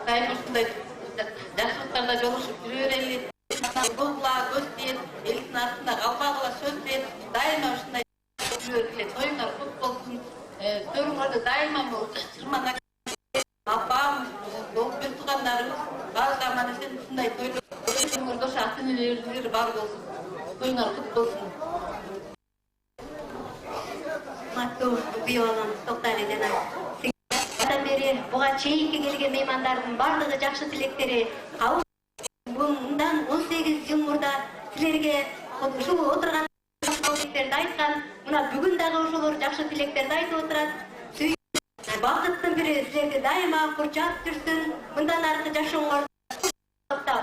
Daim ушундай жакшылыктарда жолугушуп жүрө берели. Булла көстен элдин артында калбагыла сөз берип, дайыма ушундай жүрө берели. Тоюңар кут болсун. Төрүңөрдө дайыма чырмана апам, бир туугандарыбыз баардыгы мана сен ушундай тойлордо ошо ата-энелерибиз бар болсун. Тоюңар кут болсун. Мактуу күйөө балам Токтали жана бери буга чейинки келген меймандардын бардыгы жакшы тилектери кабыл. Мындан 18 жыл мурда силерге ушул отурган тилектерди айткан, мына бүгүн дагы ошолор жакшы тилектерди айтып отурат. Бакыттын бири силерди дайыма курчап жүрсүн, мындан аркы жашооңор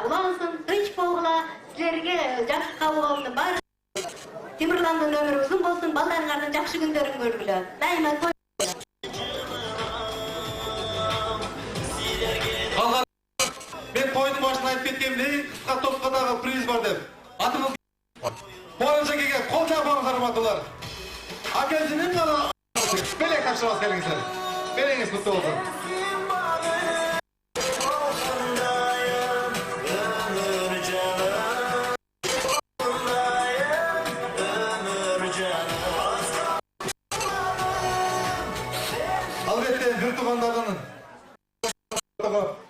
улансын, тынч болгула, силерге жакшы кабыл болду бар. Темирландын өмүрү узун болсун, балдарыңардын жакшы күндөрүн көргүлө. Дайыма мен тойдун башында айтып кеткемдей, кыска топко дагы приз бар деп. Атыңыз боюнча келген кол жапаңыздар урматтуулар. Акесинин гана белек тапшырабыз келиңиздер. Белеңиз куттуу болсун. Албетте бир туугандардын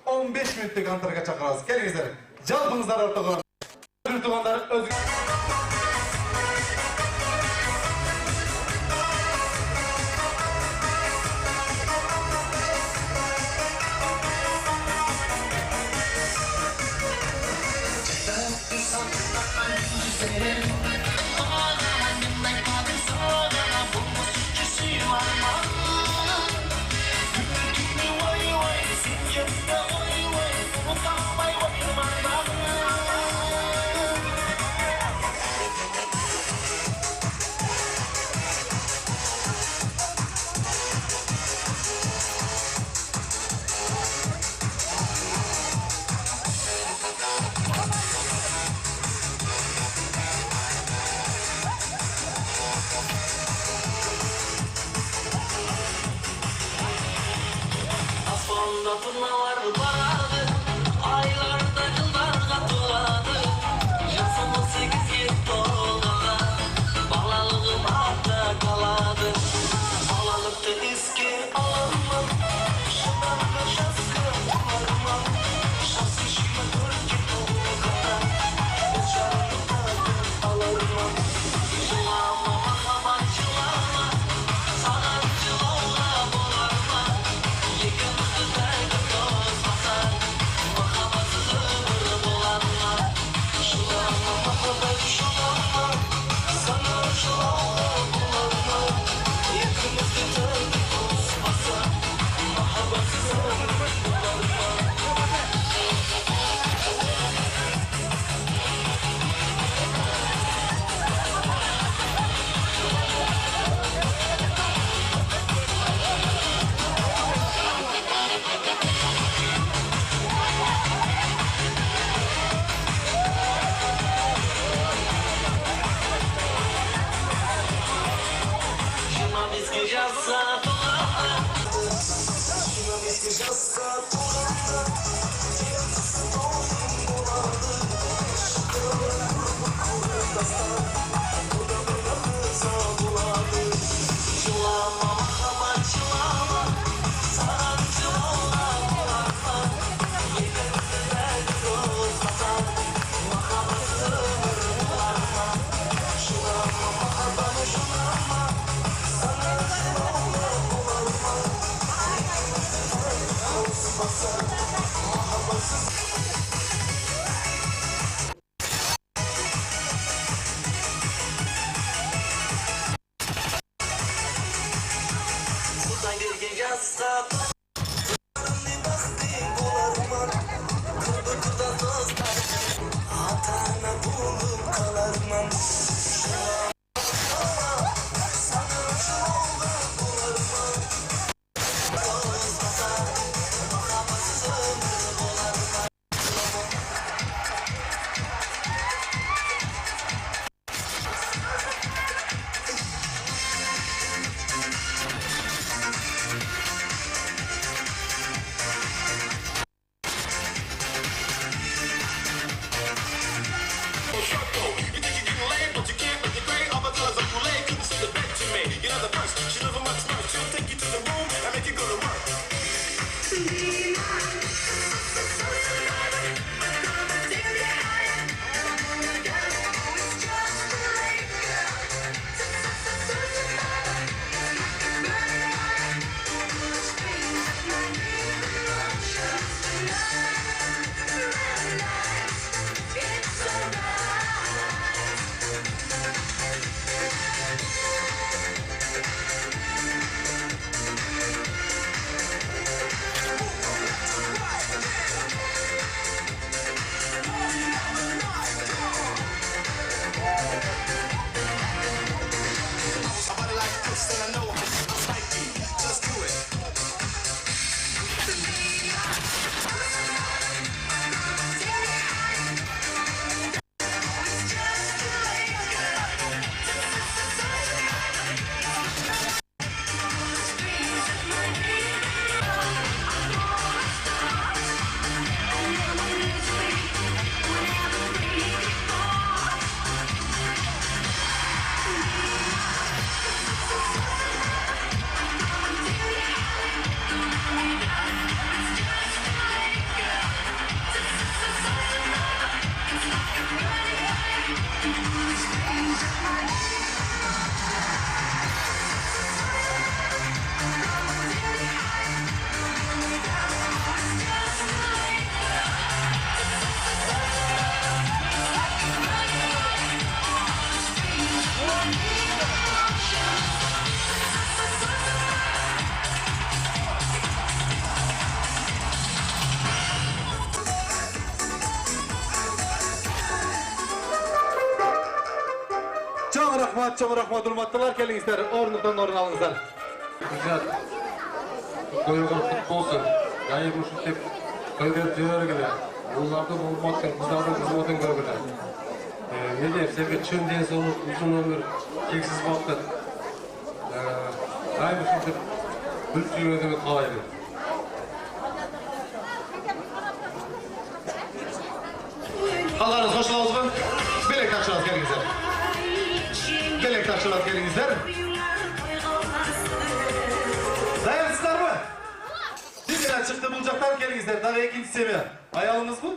15 минуттук антарга чакырабыз. Келиңиздер. Жалпыңыздар ортого. Бир туугандар өз Чоң рахмат, урматтуулар, келиңиздер, орнуктан орун алыңыздар. Koyuğun futbolsun, yayı kuşu tep, koyuğun dönergile, onlardan olmaktan, kızlardan kızmaktan görgüle. Ne diyeyim, sevgi çön diye sonu, uzun ömür, keksiz vakit. Yayı kuşu tep, bir yönetimi kalaydı. Allah'ınız hoş olsun. Belek takşılar gelingizler. Belek takşılar gelingizler. Dayansızlar mı? Sizden çıktı bulacaklar gelingizler. Daha ikinci seviye. Ayağınız mı?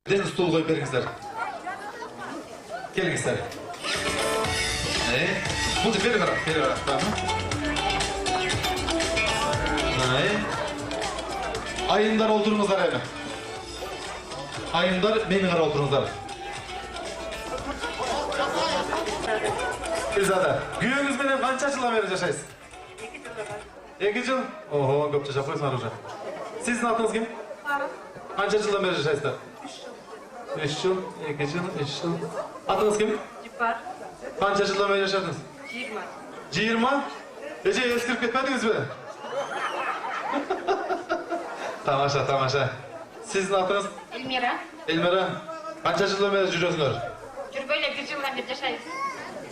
Deniz stolu koyup veringizler. Gelingizler. Bulacak verin ara. Verin ara. Tamam. Ayındar oldurunuzlar hemen. Ayındar memin ara oldurunuzlar. Gülzade. Güyünüz benim kança yıldan beri yaşayız? 2 yıl. Oho, köpçe şapkayısın hocam. Sizin adınız kim? Kança yıldan beri yaşayız da? 3 yıl, 2 yıl, 3 yıl. Adınız kim? Cipar. Kança yıldan beri yaşadınız? 20. 20? Ece eskirip ketmediniz mi? Tamaşa, tamaşa. Sizin adınız? Elmira. Elmira. Kança yıldan beri жүрөсүңөр? Жүріп böyle 1 yıldan beri yaşayız.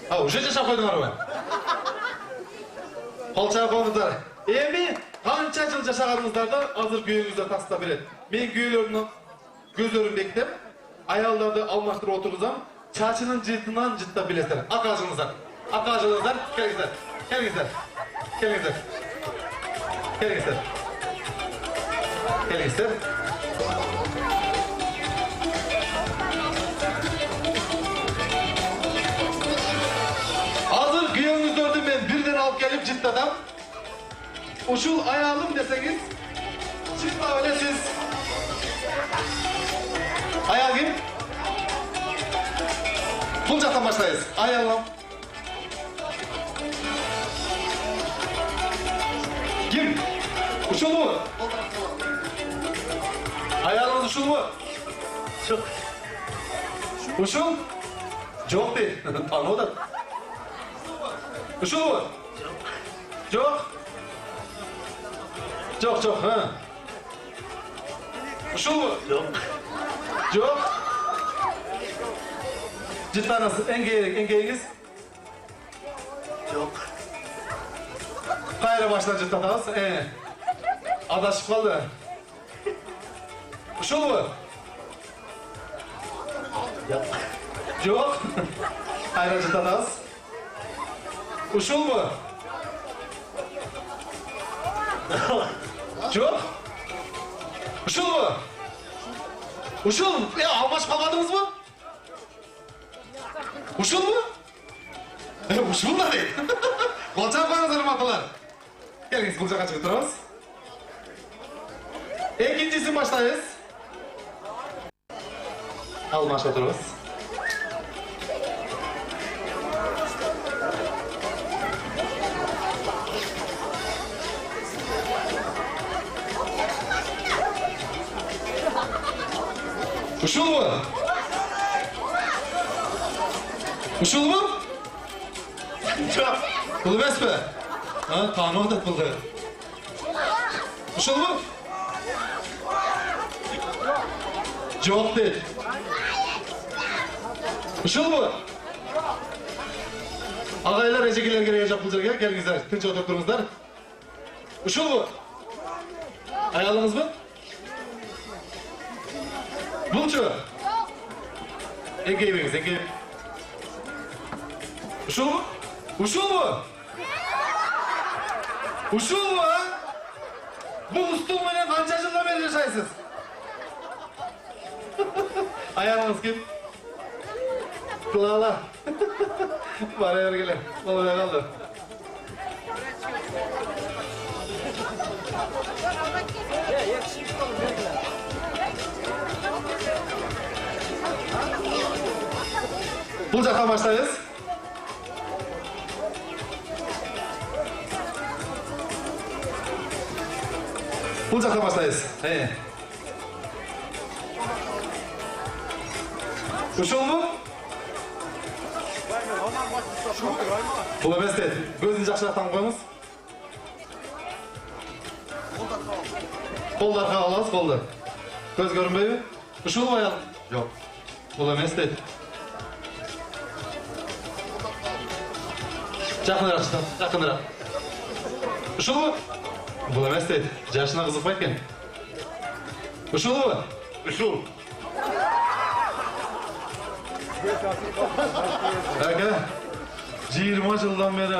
Ha, уже жашап койдуңар мı? Кол чаап коюңуздар. Эми канча жыл жашаганыңыздарды азыр күйөөңүздө тастап берет. Мен күйөөлөрдүн көздөрүн бекитем, аялдарды алмаштырып отургузам, чачынын жыйтынан жыттап билесиздер. Акажыңыздар. Акажыңыздар, келиңиздер. Келиңиздер. Келиңиздер. Келиңиздер. Келиңиздер. Hazır kıyığınızı ben birden alıp gelip cıttadan. Uşul ayağım deseniz, çıkma öyle siz. Ayağı kim? Bulcaktan başlayız. Ayağım. Kim? Uşul mu? Ayağınız uşul mu? Çok. Uşul? Çok değil. Tanıdın. Uşul mu? Çok. Çok çok ha. Uşul mu? Çok. Çok. Cidden nasıl? Engeğiniz? Çok. Kayra baştan cidden adaşıp kaldı. Uşul mu? Yok. Yok. Kayra cidden az. Uşul mu? Çok. Uşul mu? Uşul. Almaş kalmadınız mı? Uşul mu? Uşul da değil. Kolçak koyunuz hırmatlılar. Geliniz kolçaka çıkıp durunuz. İkincisi başlayız. Almaş oturunuz. Uşul mu? Uşul mu? Çok. Bul emas mi? Ha, tanı odat buldu. Uşul mu? Cevap değil. Uşul mu? Ağaylar, ejekiler gerek yapılacak. Gelingizler, tinç oturturunguzlar. Uşul mu? Ayağınız mı? Bulçu. Engeyimiz, engeyim. Uşul mu? Uşul mu? Uşul mu? Bu ustunla kança yıldan beri yaşaysınız? Ayağınız kim? Kılağla. Bana yer gele. Olaya kaldı. Bulcaktan başlayız. Bulcaktan başlayız. Uşul mu? Бұл емес дейді. Көзін жақшырақтан қойыңыз. Қолдарға аласыз, қолды. Көз көрінбейді? Ұшылы аял? Жоқ. Бұл емес дейді. Жақынырақ шықтан, жақынырақ. Ұшылы? Бұл емес дейді. Жашына қызықпайды екен. Ұшылы ба? Ұшыл. Әке, 20 жылдан бері, а?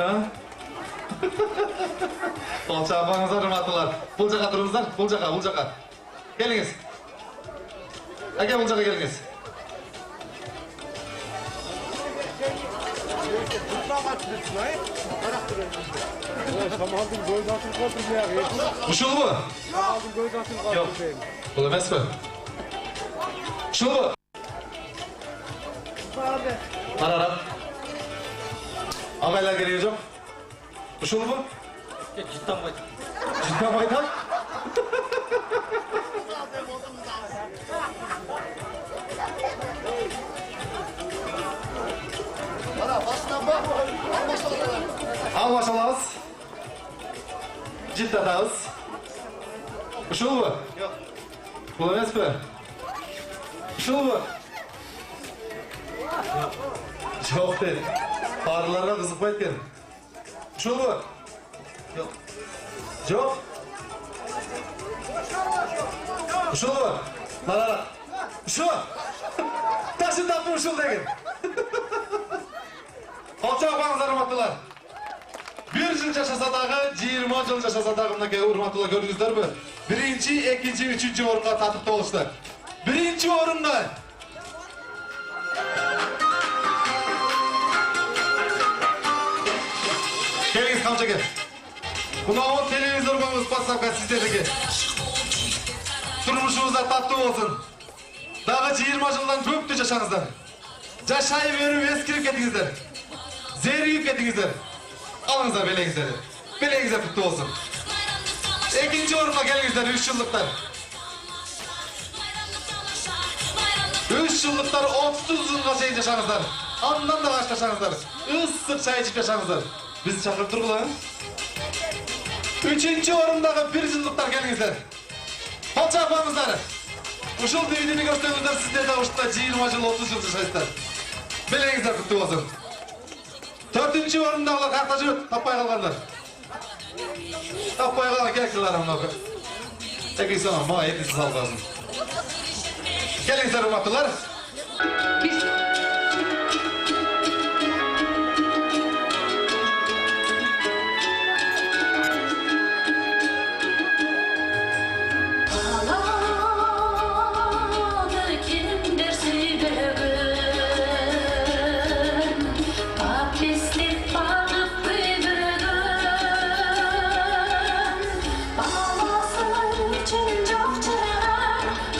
Қолша апаңыздар, ұрматылар. Бұл жаққа тұрыңыздар, бұл жаққа. Келіңіз. Әке, бұл жаққа келіңіз. Ұшыл бұ? Жоқ, бұл емес бі? Ұшыл бұ? Қарарап. Ағайлар керегі жоқ. Ұшыл бұ? Життанбайды. Життанбайды? Алма шалағыз. Життатағыз. Ұшыл бұ? Бұл емес бі? Ұшыл бұ? Жоқ дейді. Қарыларға қызықпайды кен. Ұшыл бұ? Жоқ. Ұшыл бұ? Қарара. Ұшыл! Тасын тапты ұшыл деген. Қолша апаңыздар, ұрматтылар. 1 жыл жашасадағы, 20 жыл жашасадағы мұнеке ұрматтылар көріңіздер бі? 1-ші, 2-ші, 3-ші орынға татықты олышты. 1-ші орынға. Келіңіз қамшаке. Құнауын телевизор көңіз пасапқа сіздердікі. Тұрмышыңыздар татты болсын. Дағы 20 жылдан көпті жашаңыздар. Жашай беру ескіріп кетіңіздер. Зерігіп кетіңіздер. Алыңыздар белеңіздер. Белеңіздер құтты болсын. 2-ші орынға келіңіздер 3 жылдықтар. 3 жылдықтар 30 жылға шейін жашаңыздар. Андан да қаш жашаңыздар. Иссық шай ішіп жашаңыздар. Бізді шақырып тұрғылы. 3-ші орындағы 1 жылдықтар келіңіздер. Қолша апаңыздар. Ұшыл DVD-ні көрсеңіздер, сіздер де ұшытта 20 жыл, 30 жыл жашайсыздар. Белеңіздер құтты болсын. 4-ші орындағылар қақта жүрет, таппай қалғандар. Таппай қалған келіңіздер мұнағы. Әкей сана, маға етесі салғасын. Келіңіздер, ұрматтылар.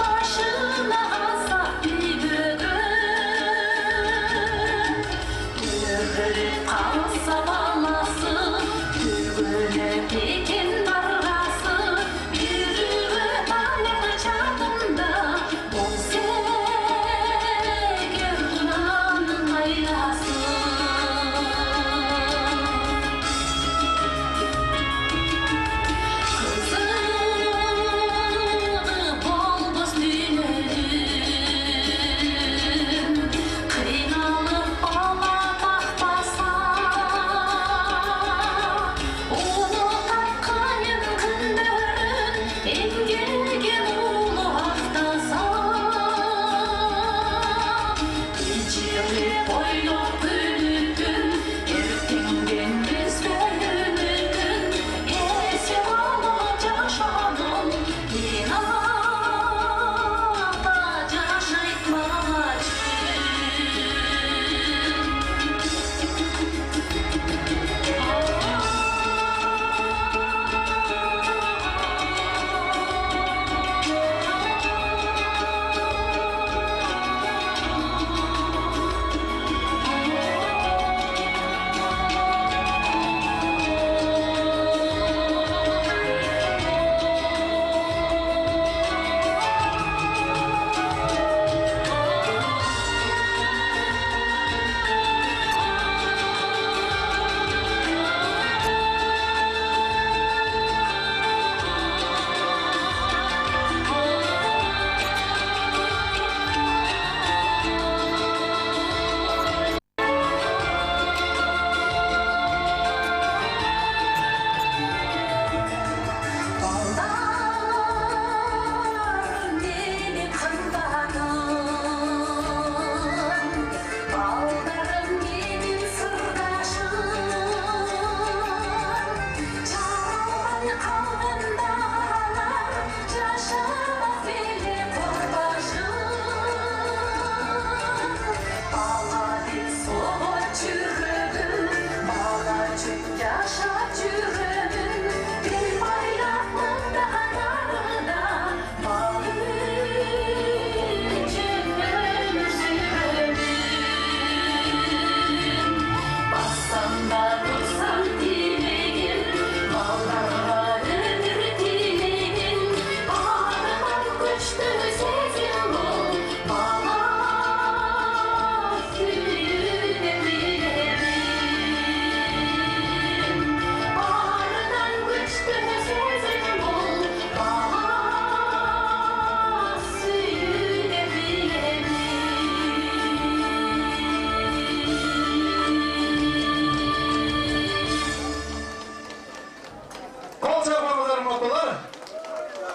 Başına azap bir bugün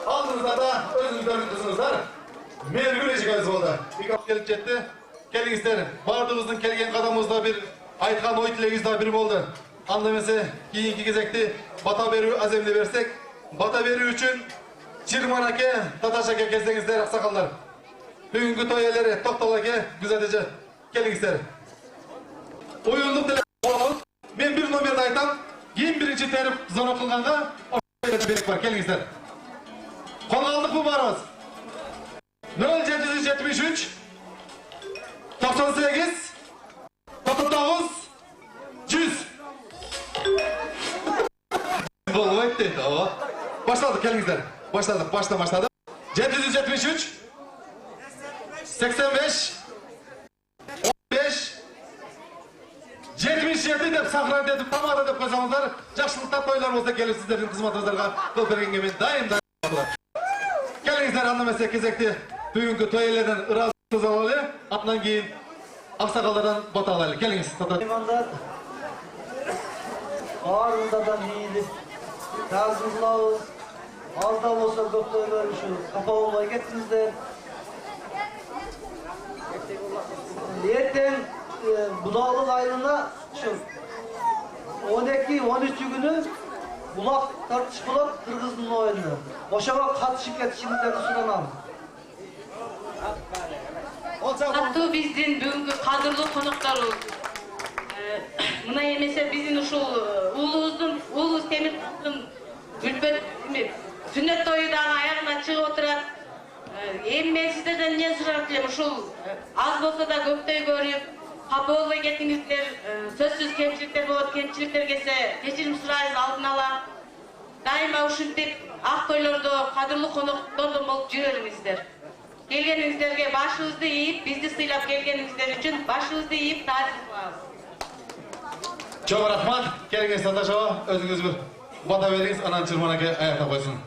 Aldığınızda da özünüzden kızınızlar. Meni güleşikeniz oldu. Bir kapı gelip jetti. Kelingizler. Bardığımızın kelgen kadamızda bir aytkan oy tilegizde bir oldu. Andamese kiyinki gezekti. Bata veriyor azemli versek. Bata veriyor üçün Çirman ake, Tataş ake kezdengizler aksakallar. Bugünkü toyeleri Toktal ake güzelce kelingizler. Oyunluk telefonu. Ben bir numarada aytam. 21. terip zona kılganda o berek var kelingizler. Kol aldık mı barımız? 0773 98 99 100. Bolu etti. Başladık kelingizler. Başladık. 773 85 15 77 dep sakran edip tamada dep koysanızlar жақсылықта тойларыңызда келіп сіздердің қызметіңіздерге қол бергенге мен дайым. Келіңіздер анламаса кезекте бүгінгі той иелерінен ыразы алалы, атынан кейін ақсақалдардан бата алалы. Келіңіз. Меймандар баарында мейілі тазылауыз, алда болса көп тойлар үшін қапа болмай кеттіңіздер. Ертең Budağlık ayında şu 12-13 günü bulak tartış bulak Kırgız'ın oyunu. Oşama katışıp ketişimizden suranam. Аттуу биздин бүгүнкү кадырлуу конокторубуз. Мына эмесе биздин ушул уулубуз Темирташтын үлпөт сүннөт тою дагы аягына чыгып отурат. Эми мен сиздерден эмне сурап элем, ушул аз болсо да көптөй көрүп, капа болбой кетиңиздер, сөзсүз кемчиликтер болот, кемчиликтер келсе кечирим сурайбыз алдын ала. Дайыма ушинтип ак тойлордо кадырлуу коноктордон болуп жүрөңүздөр. Келгениңиздерге башыбызды ийип, бизди сыйлап келгениңиздер үчүн башыбызды ийип таазим кылабыз. Чоң рахмат. Келгениңиз Таташова, өзүңүз бир бата бериңиз, анан Чырман аке аяктап койсун.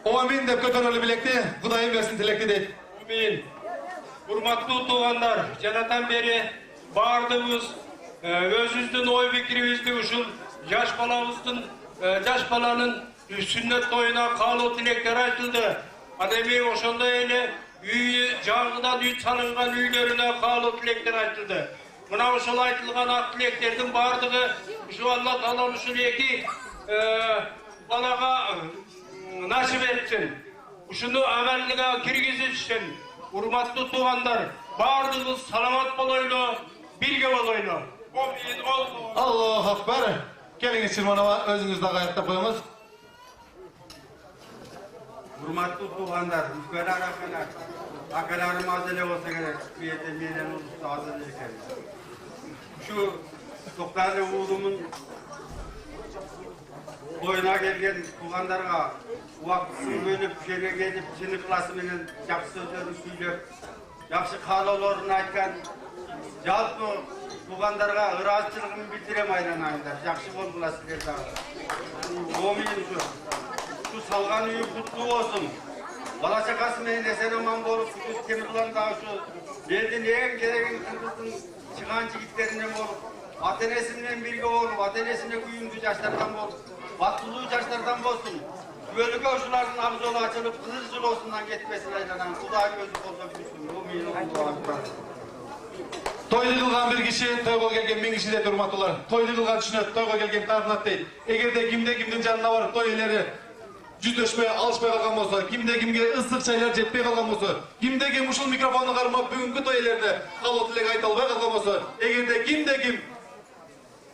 Амин деп көтөрөлү билекти, Кудайым берсин тилекти дейт. Амин. Урматтуу туугандар, жанатан бери баардыгыбыз өзүбүздүн ой пикирибизди ушул жаш баланын сүннөт тоюна каалоо тилектер айтылды. Анан эми ошондой эле үй жаңыдан үй салынган үйлөрүнө каалоо тилектер айтылды. Мына ошол айтылган ак тилектердин баардыгы ушу Алла Таала ушул эки балага насип этсин. Ушуну амалга киргизишsin. Урматтуу туугандар, баардыгыбыз саламат болойлу, бирге болойлу. Аллаху акбар. Келиңиз Чырманова, өзүңүз дагы аяктап коюңуз. Урматтуу туугандар, үлкөн аракалар, акаларым аз эле болсо керек, бийете менен улусту аз эле экен. Ушу Токтали уулумун тоюна келген туугандарга убактысын бөлүп, жерге келип, чын ыкыласы менен жакшы сөздөрүн сүйлөп, жакшы каалоолорун айткан жалпы туугандарга ыраазычылыгымды билдирем айланайындар. Жакшы болгула силер дагы. Момин ушу салган үйү куттуу болсун. Бала чакасы менен эсен аман болуп, Темирлан дагы ушу элдин эң керегин Кыргыздын чыган жигиттеринен болуп, ата-энеси менен бирге болуп, ата-энесине күйүндүү жаштардан болуп, бактылуу жаштардан болсун. Бөлүкө ушулардын абзолу ачылып, кызыл жылоосунан кетпесин айланам. Кудай өзү колдоп жүрсүн. Тойду кылган бир киши, тойго келген 1000 киши дейт урматтуулар. Тойду кылган түшүнөт, тойго келген таарынат дейт. Эгерде кимдин жанына барып той ээлери жүздөшпөй, алышпай калган болсо, кимге ысык чайлар жетпей калган болсо, ким ушул микрофонду кармап бүгүнкү той ээлерине каалоо тилек айта албай калган болсо, эгерде ким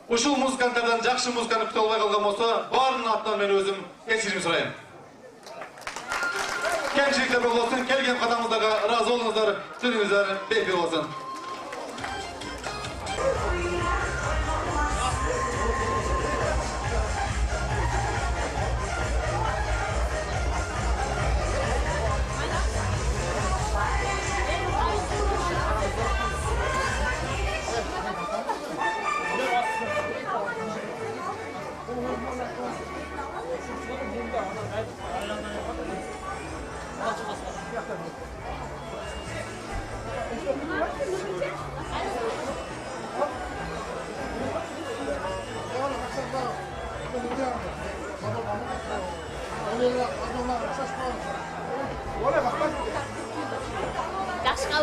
ушул музыканттардан жакшы музыканы күтө албай калган болсо, баарынын атынан мен өзүм кечирим сурайм. Кемчиликтер болбосун, келген кадамыңыздарга ыраазы болуңуздар, түнүңүздөр бекер болсун.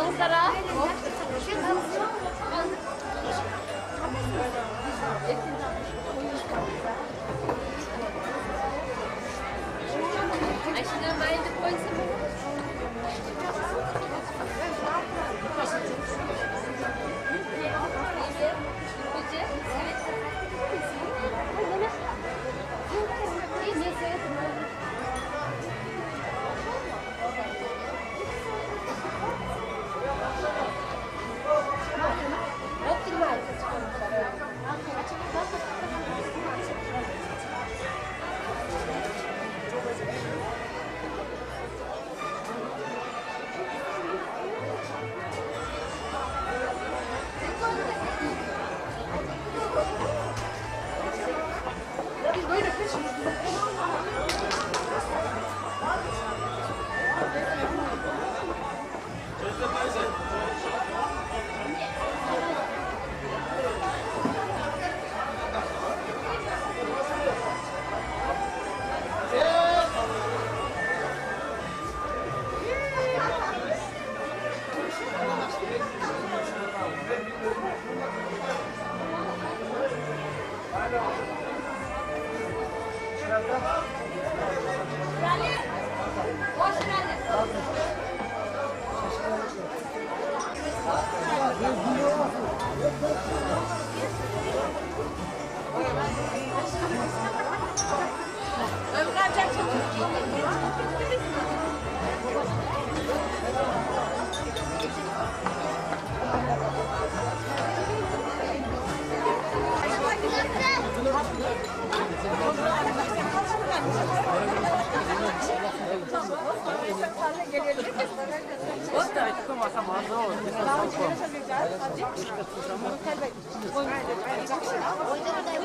Kızlara. Ay şimdi bayıldık koysun. Oyuncu